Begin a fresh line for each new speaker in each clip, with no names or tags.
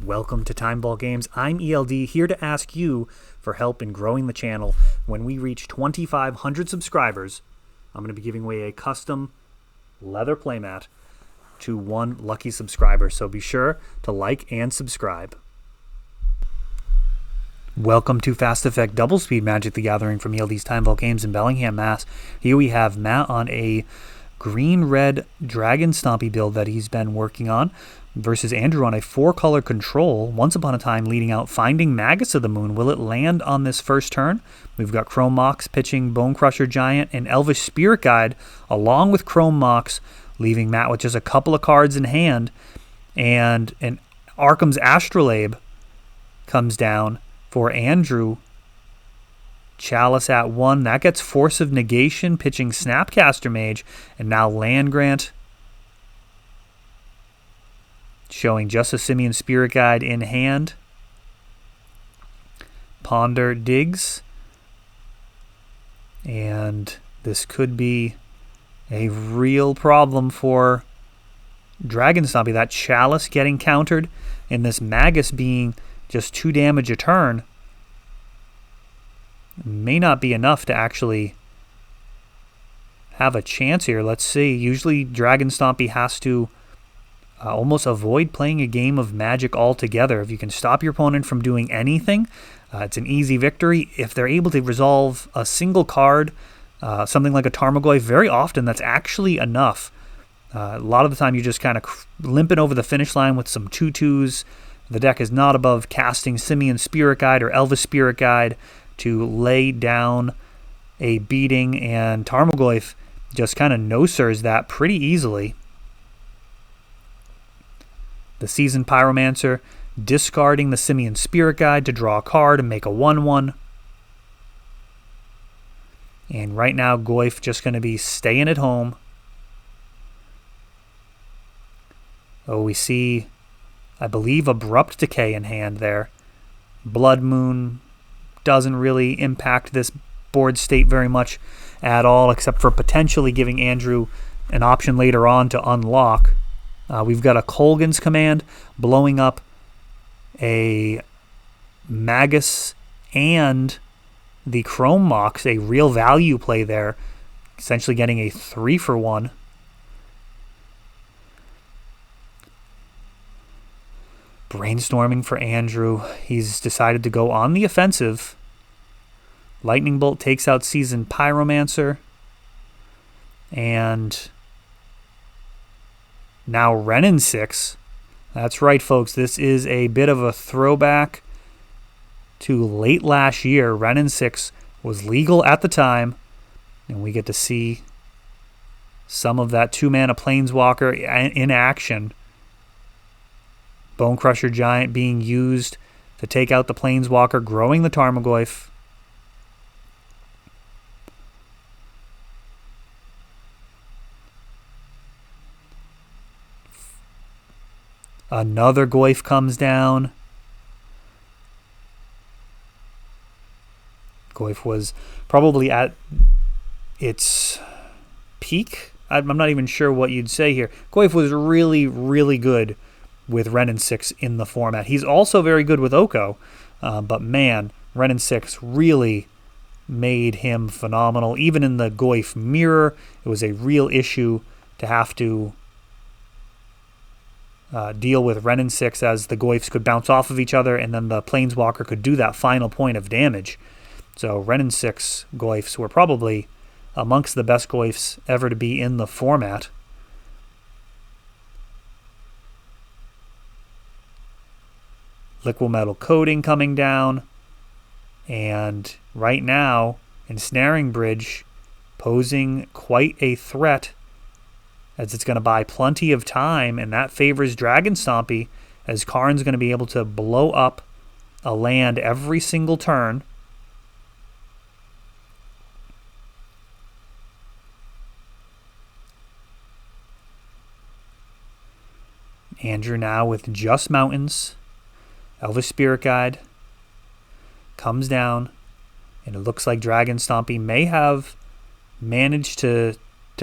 Welcome to Time Ball Games. I'm ELD, here to ask you for help in growing the channel. When we reach 2,500 subscribers, I'm going to be giving away a custom leather playmat to one lucky subscriber. So be sure to like and subscribe. Welcome to Fast Effect Double Speed Magic the Gathering from ELD's Time Ball Games in Bellingham, Mass. Here we have Matt on a green-red Dragon Stompy build that he's been working on, versus Andrew on a 4-color control, Once Upon a Time leading out Finding Magus of the Moon. Will it land on this first turn? We've got Chrome Mox pitching Bone Crusher Giant and Elvish Spirit Guide along with Chrome Mox, leaving Matt with just a couple of cards in hand, and an Arkham's Astrolabe comes down for Andrew. Chalice at 1. That gets Force of Negation, pitching Snapcaster Mage, and now Land Grant, showing just a Simian Spirit Guide in hand. Ponder digs. And this could be a real problem for Dragon Stompy. That Chalice getting countered, and this Magus being just 2 damage a turn may not be enough to actually have a chance here. Let's see. Usually Dragon Stompy has to almost avoid playing a game of Magic altogether. If you can stop your opponent from doing anything, it's an easy victory. If they're able to resolve a single card, something like a Tarmogoyf, very often that's actually enough. A lot of the time you're just kind of limping over the finish line with some 2/2s. The deck is not above casting Simian Spirit Guide or Elvis Spirit Guide to lay down a beating, and Tarmogoyf just kind of no-sirs that pretty easily. The Seasoned Pyromancer discarding the Simian Spirit Guide to draw a card and make a 1/1. And right now, Goyf just going to be staying at home. Oh, we see, I believe, Abrupt Decay in hand there. Blood Moon doesn't really impact this board state very much at all, except for potentially giving Andrew an option later on to unlock. We've got a Colgan's Command blowing up a Magus and the Chrome Mox, a real value play there, essentially getting a 3-for-1. Brainstorming for Andrew. He's decided to go on the offensive. Lightning Bolt takes out Seasoned Pyromancer, and now Renin 6. That's right, folks. This is a bit of a throwback to late last year. Renin 6 was legal at the time, and we get to see some of that 2-mana Planeswalker in action. Bone Crusher Giant being used to take out the Planeswalker, growing the Tarmogoyf. Another Goyf comes down. Goyf was probably at its peak. I'm not even sure what you'd say here. Goyf was really, really good with Renin 6 in the format. He's also very good with Oko, but man, Renin 6 really made him phenomenal. Even in the Goyf mirror, it was a real issue to have to deal with Renin 6, as the Goyfs could bounce off of each other, and then the Planeswalker could do that final point of damage. So Renin 6 Goyfs were probably amongst the best Goyfs ever to be in the format. Liquimetal Coating coming down, and right now, Ensnaring Bridge posing quite a threat, as it's going to buy plenty of time, and that favors Dragon Stompy, as Karn's going to be able to blow up a land every single turn. Andrew now with just mountains. Elvish Spirit Guide comes down, and it looks like Dragon Stompy may have managed to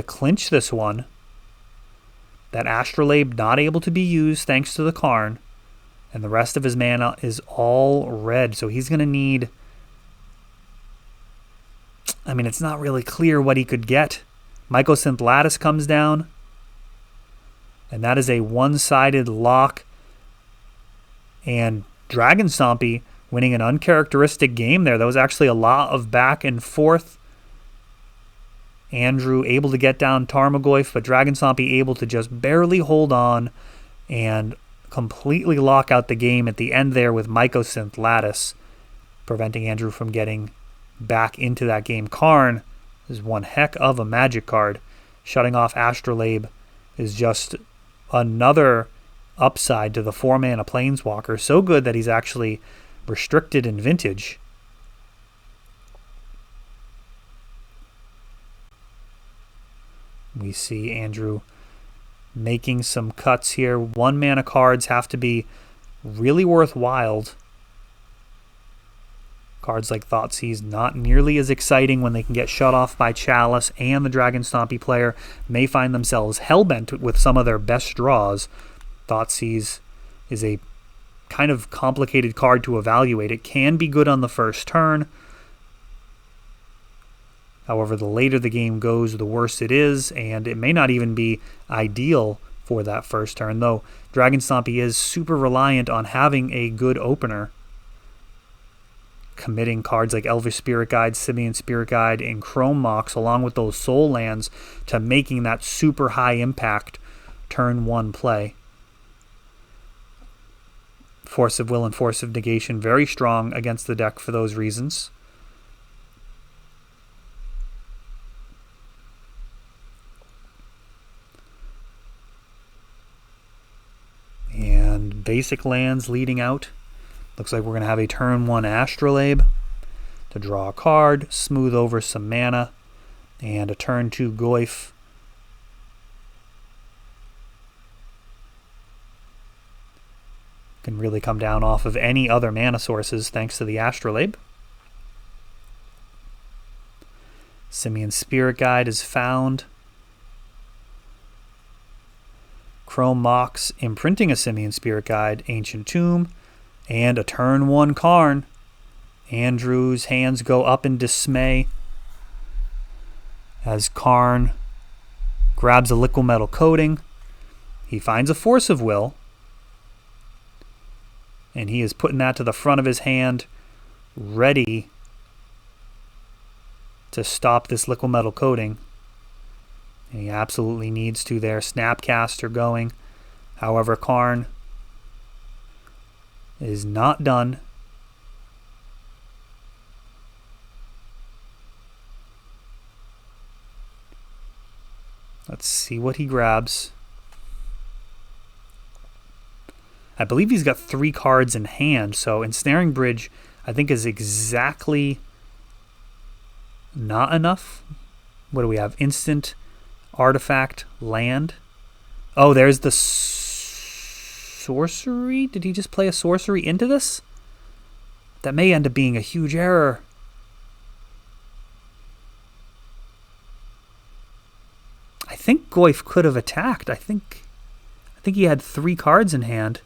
clinch this one. That Astrolabe not able to be used thanks to the Karn. And the rest of his mana is all red. So he's going to need... I mean, it's not really clear what he could get. Mycosynth Lattice comes down. And that is a one-sided lock. And Dragon Stompy winning an uncharacteristic game there. That was actually a lot of back and forth. Andrew able to get down Tarmogoyf, but Dragon Stompy able to just barely hold on and completely lock out the game at the end there with Mycosynth Lattice, preventing Andrew from getting back into that game. Karn is one heck of a magic card. Shutting off Astrolabe is just another upside to the 4-mana Planeswalker. So good that he's actually restricted in Vintage. We see Andrew making some cuts here. 1-mana cards have to be really worthwhile. Cards like Thoughtseize not nearly as exciting when they can get shut off by Chalice, and the Dragon Stompy player may find themselves hellbent with some of their best draws. Thoughtseize is a kind of complicated card to evaluate. It can be good on the first turn. However, the later the game goes, the worse it is, and it may not even be ideal for that first turn, though Dragon Stompy is super reliant on having a good opener. Committing cards like Elvish Spirit Guide, Simian Spirit Guide, and Chrome Mox, along with those soul lands, to making that super high impact turn 1 play. Force of Will and Force of Negation very strong against the deck for those reasons. And basic lands leading out. Looks like we're going to have a turn 1 Astrolabe to draw a card, smooth over some mana, and a turn 2 Goyf. Can really come down off of any other mana sources thanks to the Astrolabe. Simian Spirit Guide is found. Chrome Mox imprinting a Simian Spirit Guide, Ancient Tomb, and a turn 1 Karn. Andrew's hands go up in dismay as Karn grabs a liquid metal coating. He finds a Force of Will, and he is putting that to the front of his hand, ready to stop this liquid metal coating. And he absolutely needs to there. Snapcaster going. However, Karn is not done. Let's see what he grabs. I believe he's got 3 cards in hand, so Ensnaring Bridge I think is exactly not enough. What do we have? Instant, artifact, land. Oh, there's the sorcery. Did he just play a sorcery into this? That may end up being a huge error. I think Goyf could have attacked. I think he had 3 cards in hand.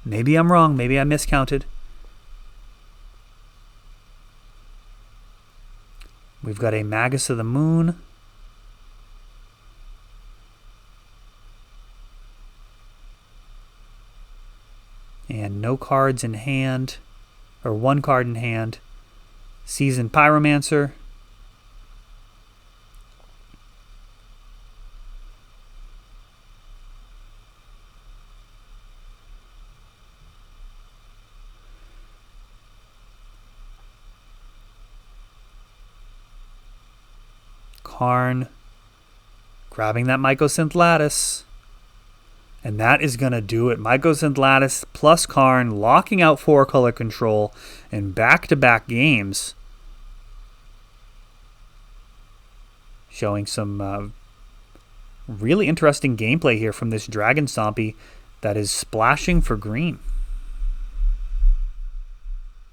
Maybe I'm wrong. Maybe I miscounted. We've got a Magus of the Moon. And no cards in hand. Or 1 card in hand. Seasoned Pyromancer. Karn grabbing that Mycosynth Lattice. And that is going to do it. Mycosynth Lattice plus Karn locking out 4-color control in back-to-back games. Showing some really interesting gameplay here from this Dragon Stompy that is splashing for green.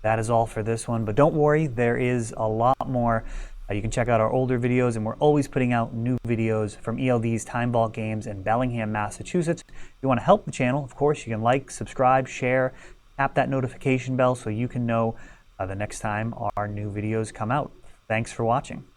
That is all for this one, but don't worry, there is a lot more You can check out our older videos, and we're always putting out new videos from ELD's Time Vault games in Bellingham, Massachusetts. If you want to help the channel, of course, you can like, subscribe, share, tap that notification bell so you can know the next time our new videos come out. Thanks for watching.